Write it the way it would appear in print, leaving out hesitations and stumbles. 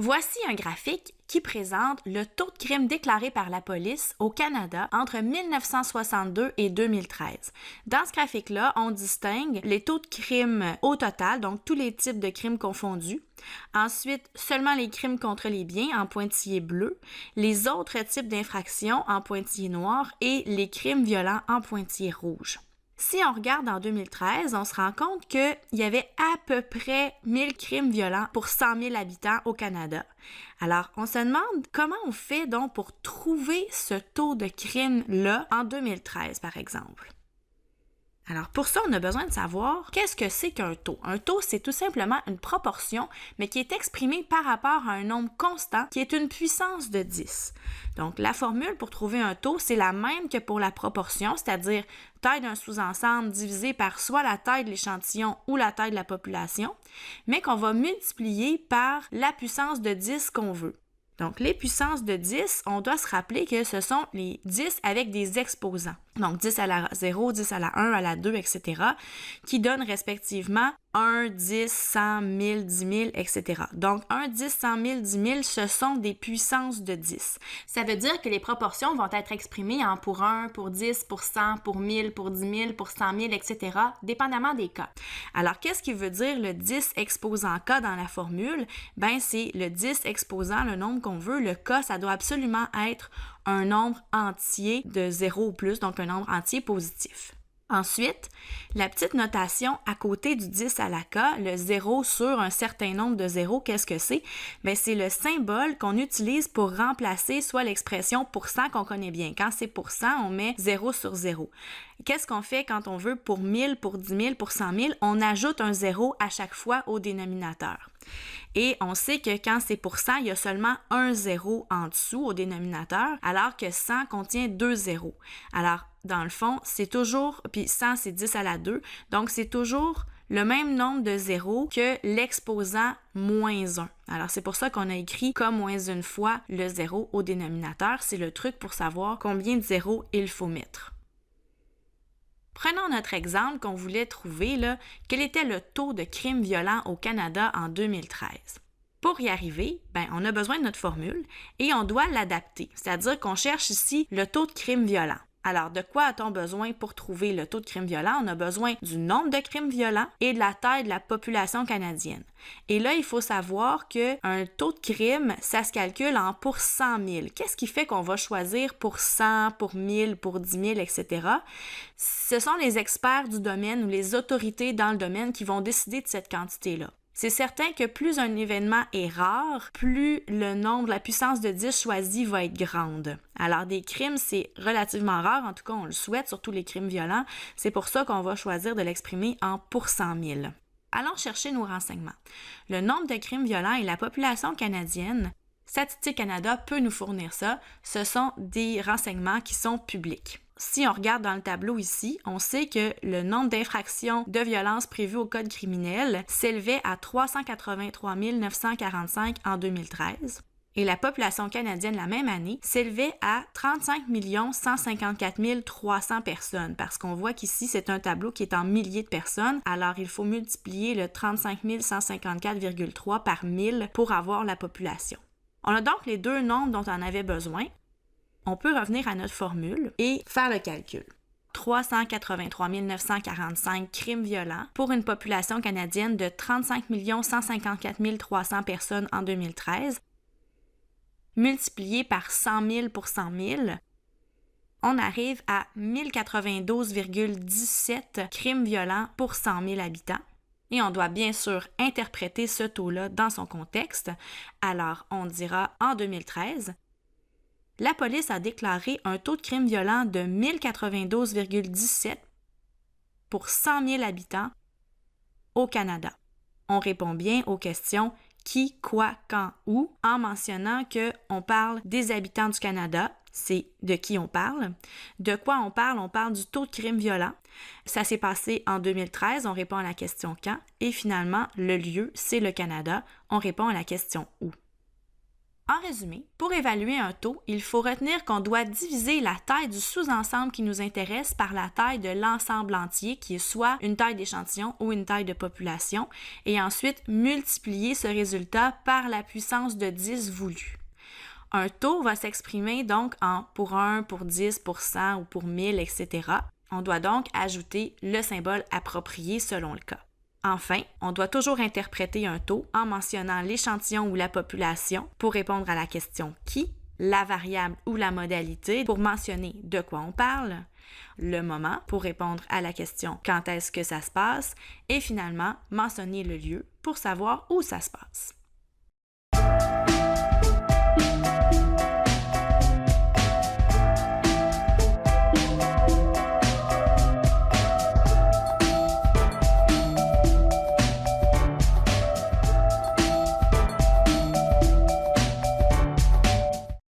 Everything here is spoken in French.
Voici un graphique qui présente le taux de crime déclaré par la police au Canada entre 1962 et 2013. Dans ce graphique-là, on distingue les taux de crime au total, donc tous les types de crimes confondus. Ensuite, seulement les crimes contre les biens en pointillé bleu, les autres types d'infractions en pointillé noir et les crimes violents en pointillé rouge. Si on regarde en 2013, on se rend compte qu'il y avait à peu près 1000 crimes violents pour 100 000 habitants au Canada. Alors, on se demande comment on fait donc pour trouver ce taux de crime-là en 2013, par exemple. Alors, pour ça, on a besoin de savoir qu'est-ce que c'est qu'un taux. Un taux, c'est tout simplement une proportion, mais qui est exprimée par rapport à un nombre constant qui est une puissance de 10. Donc, la formule pour trouver un taux, c'est la même que pour la proportion, c'est-à-dire taille d'un sous-ensemble divisé par soit la taille de l'échantillon ou la taille de la population, mais qu'on va multiplier par la puissance de 10 qu'on veut. Donc, les puissances de 10, on doit se rappeler que ce sont les 10 avec des exposants. Donc, 10 à la 0, 10 à la 1, à la 2, etc., qui donnent respectivement 1, 10, 100, 1000, 10 000, etc. Donc, 1, 10, 100 000, 10 000, ce sont des puissances de 10. Ça veut dire que les proportions vont être exprimées en pour 1, pour 10, pour 100, pour 1000, pour 10 000, pour 100 000, etc., dépendamment des cas. Alors, qu'est-ce qui veut dire le 10 exposant K dans la formule? Ben, c'est le 10 exposant le nombre qu'on veut. Le K, ça doit absolument être un nombre entier de 0 ou plus, donc un nombre entier positif. Ensuite, la petite notation à côté du 10 à la K, le 0 sur un certain nombre de zéros, qu'est-ce que c'est? Bien, c'est le symbole qu'on utilise pour remplacer soit l'expression pourcent qu'on connaît bien. Quand c'est pourcent, on met 0 sur 0. Qu'est-ce qu'on fait quand on veut pour 1000, pour 10 000, pour 100 000? On ajoute un 0 à chaque fois au dénominateur. Et on sait que quand c'est pour 100, il y a seulement un 0 en dessous au dénominateur, alors que 100 contient 2 zéros. Alors, dans le fond, c'est toujours, puis 100 c'est 10 à la 2, donc c'est toujours le même nombre de zéros que l'exposant moins 1. Alors, c'est pour ça qu'on a écrit comme moins une fois le 0 au dénominateur. C'est le truc pour savoir combien de zéros il faut mettre. Prenons notre exemple qu'on voulait trouver, là, quel était le taux de crimes violents au Canada en 2013. Pour y arriver, ben, on a besoin de notre formule et on doit l'adapter, c'est-à-dire qu'on cherche ici le taux de crimes violents. Alors, de quoi a-t-on besoin pour trouver le taux de crimes violents? On a besoin du nombre de crimes violents et de la taille de la population canadienne. Et là, il faut savoir qu'un taux de crime, ça se calcule en pour 100 000. Qu'est-ce qui fait qu'on va choisir pour 100, pour 1000, pour 10 000, etc.? Ce sont les experts du domaine ou les autorités dans le domaine qui vont décider de cette quantité-là. C'est certain que plus un événement est rare, plus le nombre, la puissance de 10 choisie va être grande. Alors, des crimes, c'est relativement rare, en tout cas, on le souhaite, surtout les crimes violents. C'est pour ça qu'on va choisir de l'exprimer en pour 100 000. Allons chercher nos renseignements. Le nombre de crimes violents et la population canadienne, Statistique Canada peut nous fournir ça. Ce sont des renseignements qui sont publics. Si on regarde dans le tableau ici, on sait que le nombre d'infractions de violence prévues au Code criminel s'élevait à 383 945 en 2013. Et la population canadienne la même année s'élevait à 35 154 300 personnes, parce qu'on voit qu'ici, c'est un tableau qui est en milliers de personnes, alors il faut multiplier le 35 154,3 par 1000 pour avoir la population. On a donc les deux nombres dont on avait besoin. On peut revenir à notre formule et faire le calcul. 383 945 crimes violents pour une population canadienne de 35 154 300 personnes en 2013, multiplié par 100 000 pour 100 000, on arrive à 1092,17 crimes violents pour 100 000 habitants. Et on doit bien sûr interpréter ce taux-là dans son contexte. Alors, on dira en 2013, la police a déclaré un taux de crime violent de 1092,17 pour 100 000 habitants au Canada. On répond bien aux questions qui, quoi, quand, où, en mentionnant qu'on parle des habitants du Canada, c'est de qui on parle. De quoi on parle du taux de crime violent. Ça s'est passé en 2013, on répond à la question quand. Et finalement, le lieu, c'est le Canada, on répond à la question où. En résumé, pour évaluer un taux, il faut retenir qu'on doit diviser la taille du sous-ensemble qui nous intéresse par la taille de l'ensemble entier, qui est soit une taille d'échantillon ou une taille de population, et ensuite multiplier ce résultat par la puissance de 10 voulue. Un taux va s'exprimer donc en pour 1, pour 10, pour 100 ou pour 1000, etc. On doit donc ajouter le symbole approprié selon le cas. Enfin, on doit toujours interpréter un taux en mentionnant l'échantillon ou la population pour répondre à la question « qui ?», la variable ou la modalité pour mentionner de quoi on parle, le moment pour répondre à la question « quand est-ce que ça se passe ?» et finalement mentionner le lieu pour savoir où ça se passe.